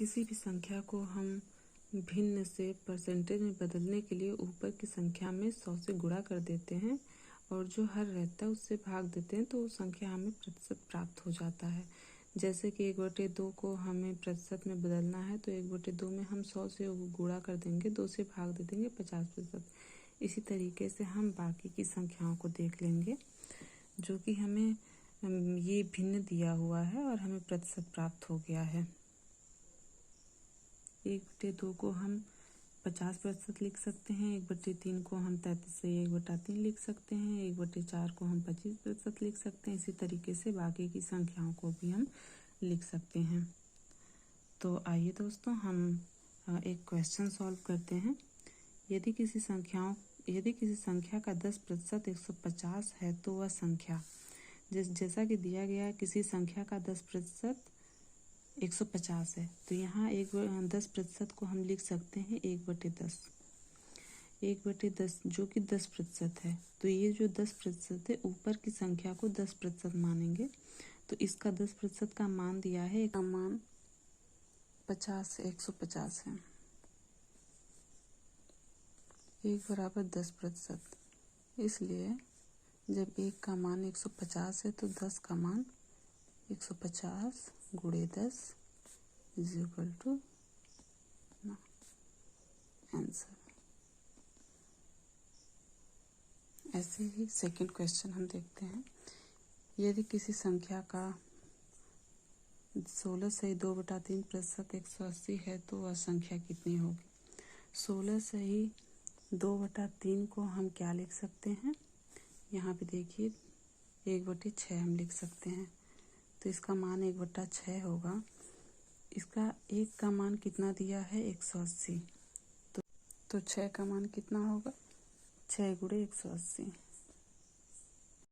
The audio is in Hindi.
किसी भी संख्या को हम भिन्न से परसेंटेज में बदलने के लिए ऊपर की संख्या में 100 से गुणा कर देते हैं और जो हर रहता है उससे भाग देते हैं, तो वो संख्या हमें प्रतिशत प्राप्त हो जाता है। जैसे कि 1/2 को हमें प्रतिशत में बदलना है, तो 1/2 में हम 100 से गुणा कर देंगे, 2 से भाग दे देंगे 50%। इसी तरीके से हम बाकी की संख्याओं को देख लेंगे जो कि हमें ये भिन्न दिया हुआ है और हमें प्रतिशत प्राप्त हो गया है। 1/2 को हम 50% लिख सकते हैं, 1/3 को हम 33/1/3 लिख सकते हैं, 1/4 को हम 25% लिख सकते हैं। इसी तरीके से बाकी की संख्याओं को भी हम लिख सकते हैं। तो आइए दोस्तों, हम एक क्वेश्चन सॉल्व करते हैं। यदि किसी संख्या का 10% 150 है तो वह संख्या, जैसा कि दिया गया है, किसी संख्या का 10% 150 है, तो यहाँ 10% को हम लिख सकते हैं 1/10। 1/10 जो कि 10% है, तो ये जो 10% है ऊपर की संख्या को 10% मानेंगे, तो इसका 10% का मान दिया है, इसका मान 150 है। 1 बराबर 10%, इसलिए जब 1 का मान 150 है तो 10 का मान 150 गुणे 10 = आंसर। ऐसे ही सेकंड क्वेश्चन हम देखते हैं। यदि किसी संख्या का 16 से 2/3% 180 है तो वह संख्या कितनी होगी। 16 से ही 2/3 को हम क्या लिख सकते हैं, यहाँ पे देखिए 1/6 हम लिख सकते हैं, तो इसका मान 1/6 होगा। इसका 1 का मान कितना दिया है, 180, तो 6 का मान कितना होगा, 6 × 180।